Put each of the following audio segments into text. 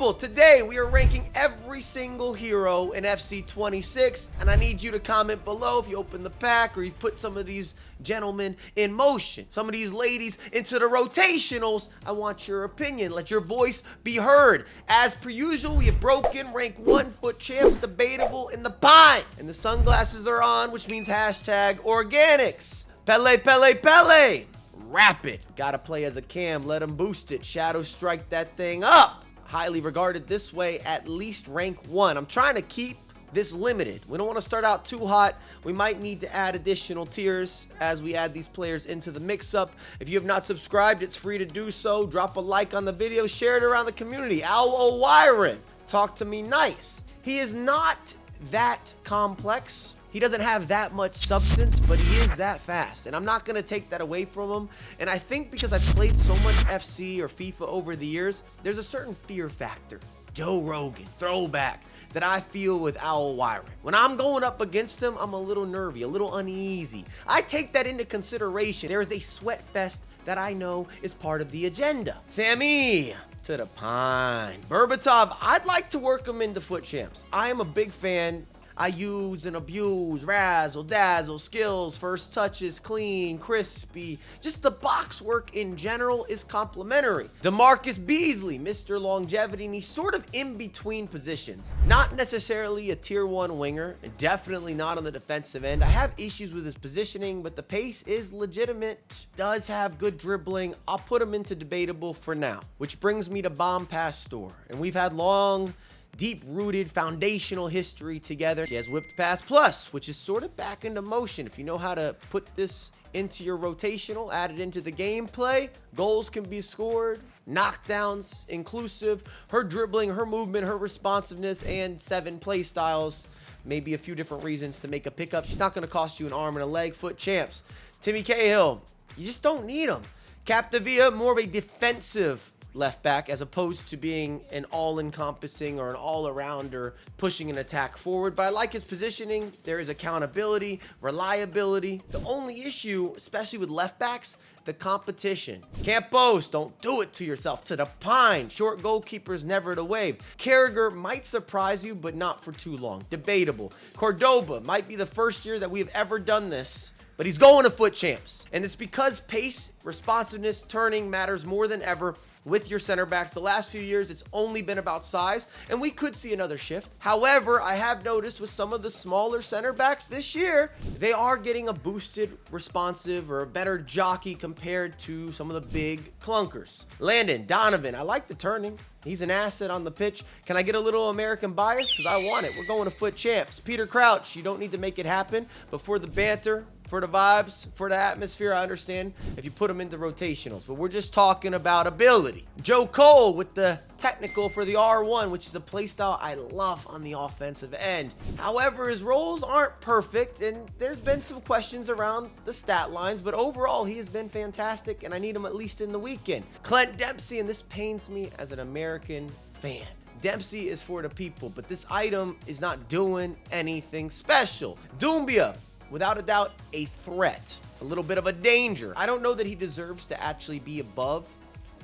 people, today we are ranking every single hero in FC 26, and I need you to comment below if you open the pack or you put some of these gentlemen in motion, some of these ladies into the rotationals. I want your opinion. Let your voice be heard. As per usual, we have broken rank 1 foot champs debatable in the pine, and the sunglasses are on, which means hashtag organics. Pele, Pele, Pele. Rapid. Gotta play as a cam. Let him boost it. Shadow strike that thing up. Highly regarded this way, at least rank 1. I'm trying to keep this limited. We don't want to start out too hot. We might need to add additional tiers as we add these players into the mix-up. If you have not subscribed, it's free to do so. Drop a like on the video. Share it around the community. Al Owyron, talk to me nice. He is not that complex. He doesn't have that much substance, but he is that fast, and I'm not going to take that away from him. And I think because I've played so much FC or FIFA over the years, there's a certain fear factor, Joe Rogan, throwback, that I feel with Al Owyron. When I'm going up against him, I'm a little nervy, a little uneasy. I take that into consideration. There is a sweat fest that I know is part of the agenda. Sammy to the pine. Berbatov, I'd like to work him into foot champs. I am a big fan. I use and abuse, razzle, dazzle, skills, first touches, clean, crispy. Just the box work in general is complimentary. DeMarcus Beasley, Mr. Longevity, and he's sort of in between positions. Not necessarily a tier 1 winger, and definitely not on the defensive end. I have issues with his positioning, but the pace is legitimate. Does have good dribbling. I'll put him into debatable for now, which brings me to Bomb Pass Store. And we've had long, deep-rooted foundational history together. He has Whipped Pass Plus, which is sort of back into motion. If you know how to put this into your rotational, add it into the gameplay, goals can be scored, knockdowns inclusive, her dribbling, her movement, her responsiveness, and 7 play styles. Maybe a few different reasons to make a pickup. She's not going to cost you an arm and a leg. Foot champs. Timmy Cahill, you just don't need him. Capdevia, more of a defensive left back as opposed to being an all-encompassing or an all-arounder pushing an attack forward, but I like his positioning. There is accountability, reliability. The only issue, especially with left backs, the competition. Can't boast. Don't do it to yourself. To the pine. Short goalkeepers never to wave. Carragher might surprise you, but not for too long. Debatable. Cordoba might be the first year that we have ever done this, but he's going to foot champs. And it's because pace, responsiveness, turning matters more than ever with your center backs. The last few years, it's only been about size, and we could see another shift. However, I have noticed with some of the smaller center backs this year, they are getting a boosted, responsive, or a better jockey compared to some of the big clunkers. Landon, Donovan, I like the turning. He's an asset on the pitch. Can I get a little American bias? Because I want it. We're going to foot champs. Peter Crouch, you don't need to make it happen, but for the banter, for the vibes, for the atmosphere, I understand if you put them into rotationals, but we're just talking about ability. Joe Cole with the technical for the R1, which is a playstyle I love on the offensive end. However, his roles aren't perfect, and there's been some questions around the stat lines, but overall, he has been fantastic, and I need him at least in the weekend. Clint Dempsey, and this pains me as an American fan. Dempsey is for the people, but this item is not doing anything special. Doumbia, without a doubt, a threat, a little bit of a danger. I don't know that he deserves to actually be above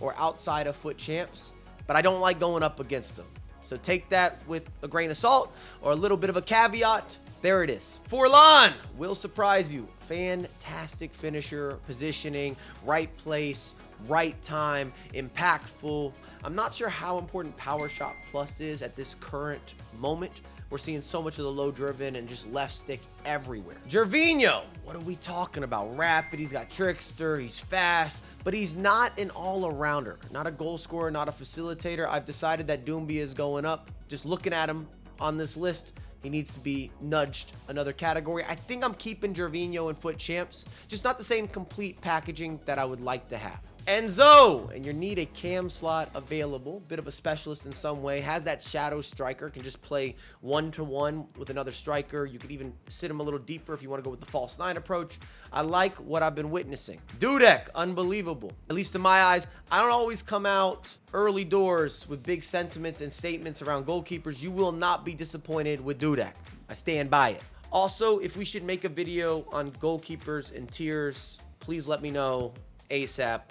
or outside of foot champs, but I don't like going up against him. So take that with a grain of salt or a little bit of a caveat. There it is. Forlan will surprise you. Fantastic finisher, positioning, right place, right time, impactful. I'm not sure how important Power Shot Plus is at this current moment. We're seeing so much of the low driven and just left stick everywhere. Gervinho, what are we talking about? Rapid, he's got trickster, he's fast, but he's not an all-arounder, not a goal scorer, not a facilitator. I've decided that Doumbia is going up. Just looking at him on this list, he needs to be nudged another category. I think I'm keeping Gervinho and foot champs, just not the same complete packaging that I would like to have. Enzo, and you need a cam slot available, bit of a specialist in some way, has that shadow striker, can just play one-to-one with another striker. You could even sit him a little deeper if you want to go with the false 9 approach. I like what I've been witnessing. Dudek, unbelievable. At least in my eyes, I don't always come out early doors with big sentiments and statements around goalkeepers. You will not be disappointed with Dudek. I stand by it. Also, if we should make a video on goalkeepers and tiers, please let me know ASAP.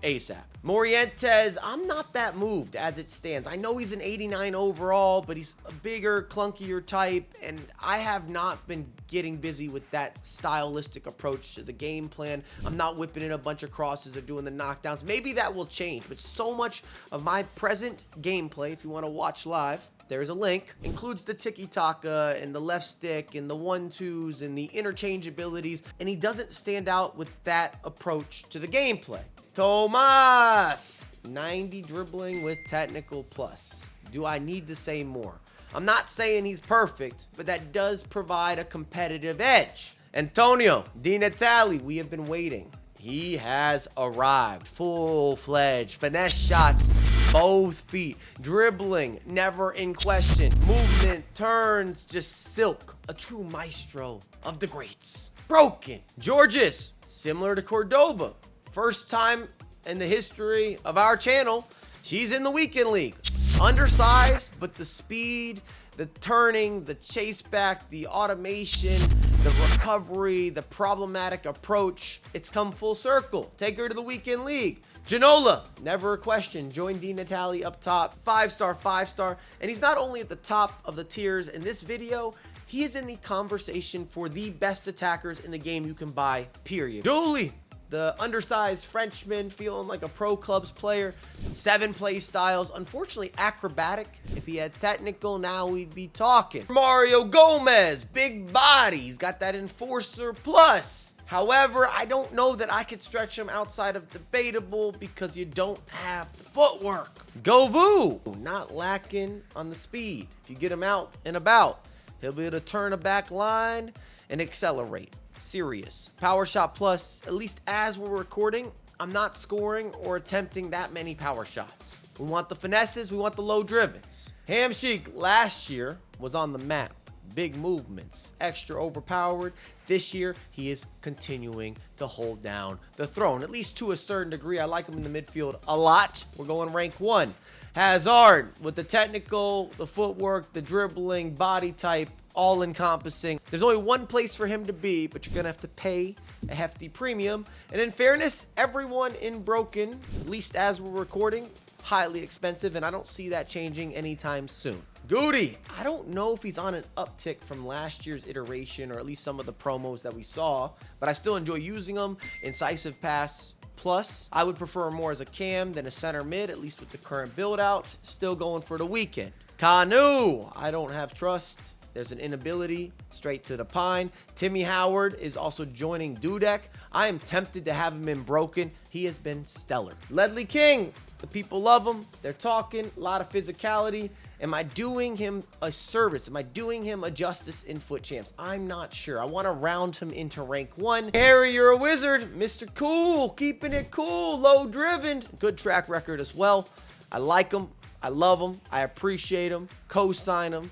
ASAP. Morientes, I'm not that moved as it stands. I know he's an 89 overall, but he's a bigger, clunkier type, and I have not been getting busy with that stylistic approach to the game plan. I'm not whipping in a bunch of crosses or doing the knockdowns. Maybe that will change, but so much of my present gameplay, if you want to watch live, there's a link, includes the tiki-taka and the left stick and the 1-2s and the interchangeabilities, and he doesn't stand out with that approach to the gameplay. Tomas, 90 dribbling with technical plus. Do I need to say more? I'm not saying he's perfect, but that does provide a competitive edge. Antonio Di Natale, we have been waiting. He has arrived. Full-fledged finesse shots, both feet, dribbling, never in question. Movement, turns, just silk. A true maestro of the greats. Broken. Georges, similar to Cordoba. First time in the history of our channel, she's in the weekend league. Undersized, but the speed, the turning, the chase back, the automation, the recovery, the problematic approach, it's come full circle. Take her to the weekend league. Ginola, never a question. Join Di Natale up top. 5-star, 5-star. And he's not only at the top of the tiers in this video, he is in the conversation for the best attackers in the game you can buy, period. Dooley, the undersized Frenchman, feeling like a pro clubs player. 7 play styles. Unfortunately, acrobatic. If he had technical, now we'd be talking. Mario Gomez, big body. He's got that enforcer plus. However, I don't know that I could stretch him outside of debatable because you don't have the footwork. Govu, not lacking on the speed. If you get him out and about, he'll be able to turn a back line and accelerate. Serious. Power shot plus, at least as we're recording, I'm not scoring or attempting that many power shots. We want the finesses, we want the low drivens. Hamsik last year was on the map. Big movements, extra overpowered. This year, he is continuing to hold down the throne, at least to a certain degree. I like him in the midfield a lot. We're going rank 1. Hazard with the technical, the footwork, the dribbling, body type, all encompassing. There's only one place for him to be, but you're gonna have to pay a hefty premium. And in fairness, everyone in Broken, at least as we're recording, highly expensive, and I don't see that changing anytime soon. Goody, I don't know if he's on an uptick from last year's iteration, or at least some of the promos that we saw, but I still enjoy using him. Incisive pass plus. I would prefer him more as a cam than a center mid, at least with the current build out. Still going for the weekend. Kanu, I don't have trust. There's an inability straight to the pine. Timmy Howard is also joining Dudek. I am tempted to have him in Broken. He has been stellar. Ledley King, the people love him. They're talking, a lot of physicality. Am I doing him a service? Am I doing him a justice in Foot Champs? I'm not sure. I want to round him into rank 1. Harry, you're a wizard. Mr. Cool, keeping it cool, low driven. Good track record as well. I like him. I love him. I appreciate him. Co-sign him.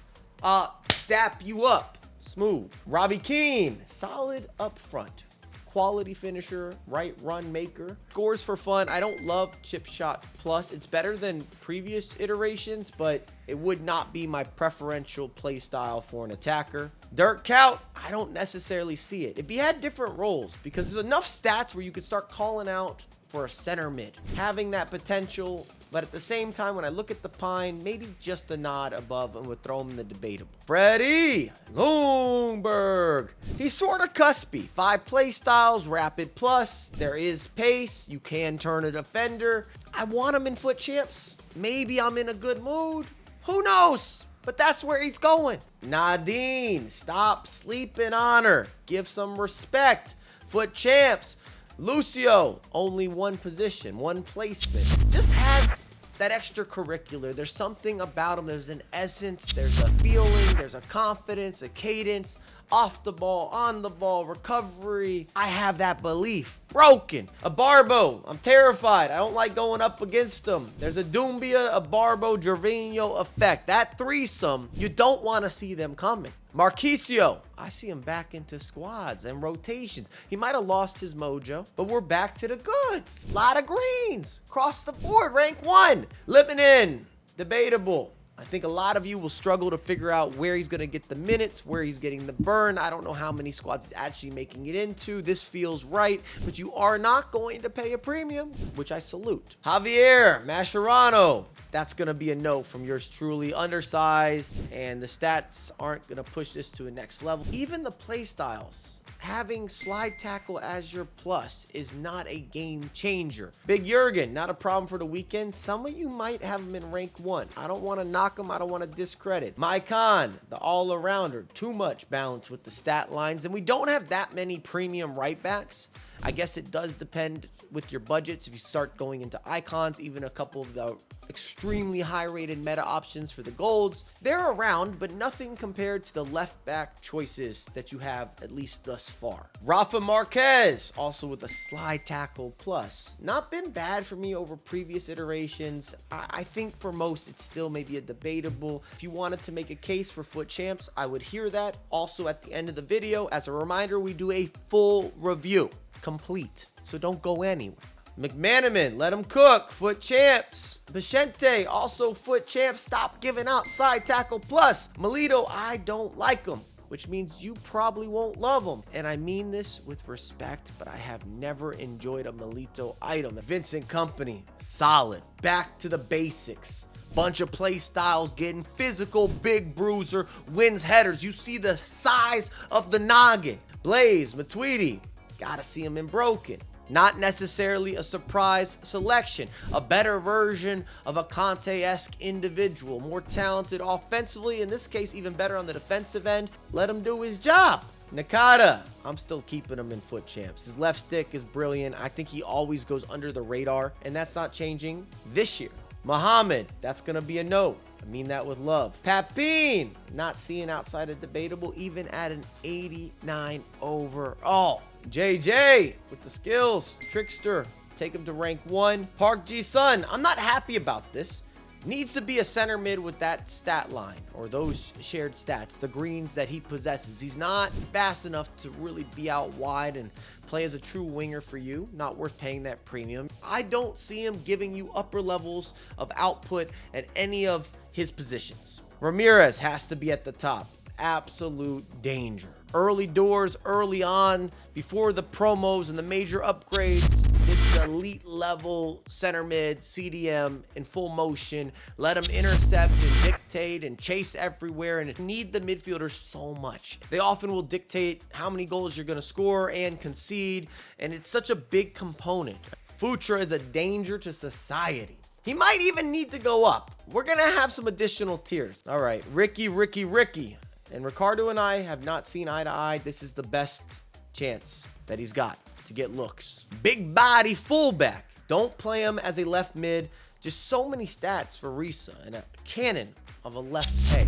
Dap you up. Smooth. Robbie Keane, solid up front. Quality finisher, right run maker. Scores for fun. I don't love chip shot plus. It's better than previous iterations, but it would not be my preferential play style for an attacker. Dirk Kuyt, I don't necessarily see it. If he had different roles, because there's enough stats where you could start calling out for a center mid. Having that potential, but at the same time, when I look at the pine, maybe just a nod above and would throw him in the debatable. Freddie Lundberg. He's sort of cuspy. 5 play styles, rapid plus. There is pace. You can turn a defender. I want him in Foot Champs. Maybe I'm in a good mood. Who knows? But that's where he's going. Nadine, stop sleeping on her. Give some respect. Foot Champs. Lucio, only one position, one placement. Just has that extracurricular. There's something about him. There's an essence. There's a feeling. There's a confidence, a cadence. Off the ball, on the ball, recovery. I have that belief. Broken. A Barbo. I'm terrified. I don't like going up against him. There's a Doumbia, a Barbo, Gervinho effect. That threesome, you don't want to see them coming. Marquisio, I see him back into squads and rotations. He might have lost his mojo, but we're back to the goods. A lot of greens. Across the board, rank 1. Living in. Debatable. I think a lot of you will struggle to figure out where he's going to get the minutes, where he's getting the burn. I don't know how many squads he's actually making it into. This feels right, but you are not going to pay a premium, which I salute. Javier Mascherano. That's going to be a no from yours truly. Undersized, and the stats aren't going to push this to a next level. Even the play styles. Having slide tackle as your plus is not a game changer. Big Jurgen, not a problem for the weekend. Some of you might have him in rank 1. I don't want to knock him. I don't want to discredit. Maicon, the all-arounder. Too much balance with the stat lines. And we don't have that many premium right backs. I guess it does depend with your budgets. If you start going into icons, even a couple of the extremely high-rated meta options for the golds, they're around, but nothing compared to the left back choices that you have, at least thus far. Rafa Marquez, also with a slide tackle plus. Not been bad for me over previous iterations. I think for most, it's still maybe a debatable. If you wanted to make a case for foot champs, I would hear that. Also, at the end of the video, as a reminder, we do a full review. Complete. So don't go anywhere. McManaman, let him cook. Foot champs. Vicente, also foot champs. Stop giving out side tackle plus. Melito, I don't like him, which means you probably won't love him. And I mean this with respect, but I have never enjoyed a Melito item. Vincent Company, solid. Back to the basics. Bunch of play styles, getting physical, big bruiser, wins headers. You see the size of the noggin. Blaze, Matuidi, gotta see him in broken. Not necessarily a surprise selection. A better version of a Conte-esque individual. More talented offensively. In this case, even better on the defensive end. Let him do his job. Nakata, I'm still keeping him in foot champs. His left stick is brilliant. I think he always goes under the radar, and that's not changing this year. Muhammad, that's going to be a no. I mean that with love. Papine, not seeing outside of debatable, even at an 89 overall. JJ with the skills. Trickster, take him to rank 1. Park Ji-sun, I'm not happy about this. Needs to be a center mid with that stat line, or those shared stats, the greens that he possesses. He's not fast enough to really be out wide and play as a true winger for you. Not worth paying that premium. I don't see him giving you upper levels of output at any of his positions. Ramirez has to be at the top. Absolute danger. Early doors, early on, before the promos and the major upgrades. This is elite level center mid, CDM in full motion. Let him intercept and dictate and chase everywhere, and need the midfielders so much. They often will dictate how many goals you're going to score and concede, and it's such a big component. Futra is a danger to society. He might even need to go up. We're going to have some additional tiers. All right, Ricky. And Ricardo and I have not seen eye to eye. This is the best chance that he's got to get looks. Big body fullback. Don't play him as a left mid. Just so many stats for Risa and a cannon of a left peg.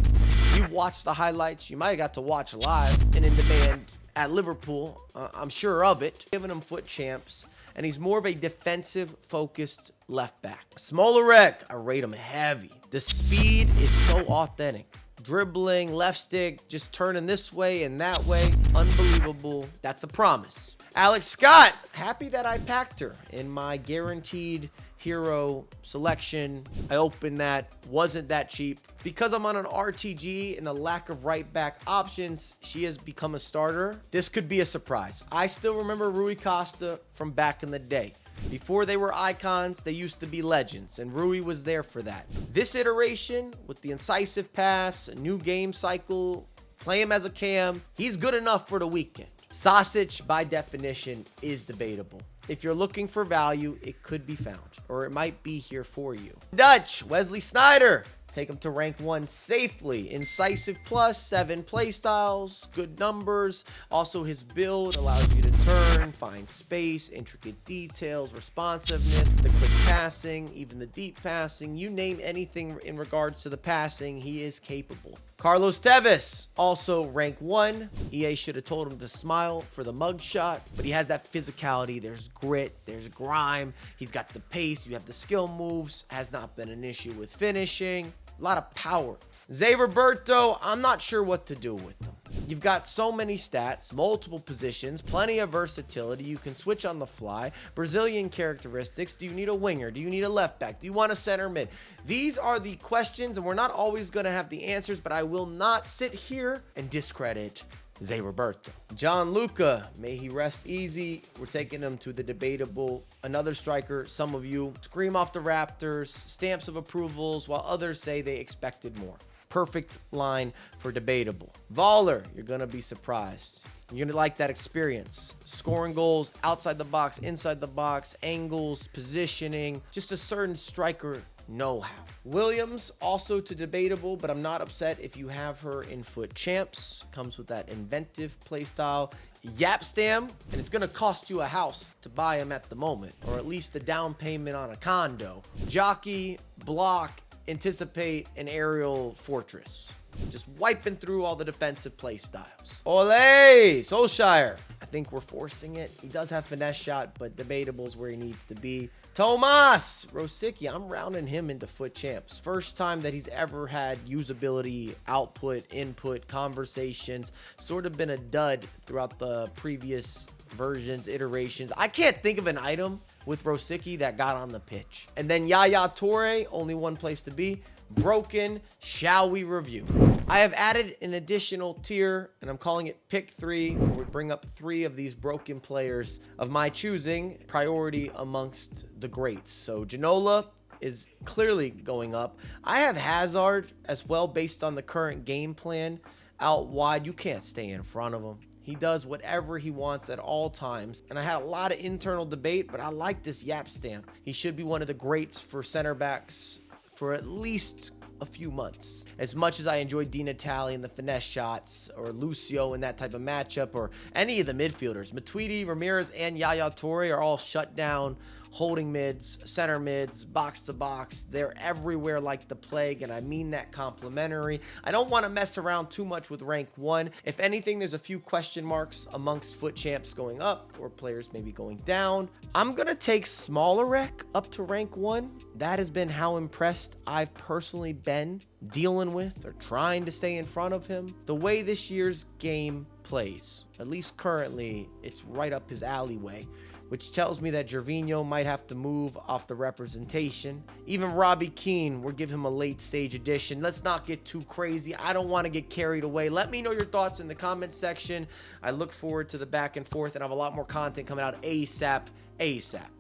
You've watched the highlights. You might have got to watch live and in demand at Liverpool. I'm sure of it. Giving him foot champs. And he's more of a defensive-focused left back. Smolarek, I rate him heavy. The speed is so authentic. Dribbling, left stick, just turning this way and that way. Unbelievable. That's a promise. Alex Scott, happy that I packed her in my guaranteed hero selection. I opened that, wasn't that cheap. Because I'm on an RTG and the lack of right back options, she has become a starter. This could be a surprise. I still remember Rui Costa from back in the day. Before they were icons, they used to be legends, and Rui was there for that. This iteration, with the incisive pass, a new game cycle, play him as a cam, he's good enough for the weekend. Sausage, by definition, is debatable. If you're looking for value, it could be found, or it might be here for you. Dutch, Wesley Sneijder. Take him to rank 1 safely. Incisive plus, 7 playstyles, good numbers. Also, his build allows you to turn, find space, intricate details, responsiveness, the quick passing, even the deep passing. You name anything in regards to the passing, he is capable. Carlos Tevez, also rank 1. EA should have told him to smile for the mugshot, but he has that physicality. There's grit, there's grime. He's got the pace, you have the skill moves. Has not been an issue with finishing. A lot of power. Zay Roberto, I'm not sure what to do with him. You've got so many stats, multiple positions, plenty of versatility. You can switch on the fly. Brazilian characteristics. Do you need a winger? Do you need a left back? Do you want a center mid? These are the questions, and we're not always going to have the answers, but I will not sit here and discredit Zé Roberto. Gianluca, may he rest easy. We're taking him to the debatable. Another striker, some of you scream off the Raptors, stamps of approvals, while others say they expected more. Perfect line for debatable. Voller, you're going to be surprised. You're going to like that experience. Scoring goals outside the box, inside the box, angles, positioning, just a certain striker know-how. Williams, also to debatable, but I'm not upset if you have her in Foot Champs. Comes with that inventive playstyle. Yapstam, and it's going to cost you a house to buy him at the moment, or at least a down payment on a condo. Jockey, block, anticipate, an aerial fortress. Just wiping through all the defensive play styles. Ole! Solskjaer. I think we're forcing it. He does have finesse shot, but debatable is where he needs to be. Tomas Rosicky. I'm rounding him into Foot Champs. First time that he's ever had usability, output, input, conversations. Sort of been a dud throughout the previous versions, iterations. I can't think of an item with Rosicky that got on the pitch. And then Yaya Toure, only one place to be. Broken. Shall we review? I have added an additional tier, and I'm calling it Pick 3, where we bring up 3 of these broken players of my choosing, priority amongst the greats. So Ginola is clearly going up. I have Hazard as well, based on the current game plan. Out wide, you can't stay in front of him. He does whatever he wants at all times. And I had a lot of internal debate, but I like this Yapstam. He should be one of the greats for center backs for at least a few months. As much as I enjoyed Di Natale and the finesse shots, or Lucio in that type of matchup, or any of the midfielders, Matuidi, Ramirez, and Yaya Toure are all shut down, holding mids, center mids, box to box. They're everywhere like the plague, and I mean that complimentary. I don't want to mess around too much with rank 1. If anything, there's a few question marks amongst Foot Champs going up, or players maybe going down. I'm going to take smaller rec up to rank 1. That has been how impressed I've personally been dealing with or trying to stay in front of him. The way this year's game plays, at least currently, it's right up his alleyway, which tells me that Gervinho might have to move off the representation. Even Robbie Keane, we'll give him a late stage addition. Let's not get too crazy. I don't want to get carried away. Let me know your thoughts in the comment section. I look forward to the back and forth, and I have a lot more content coming out ASAP.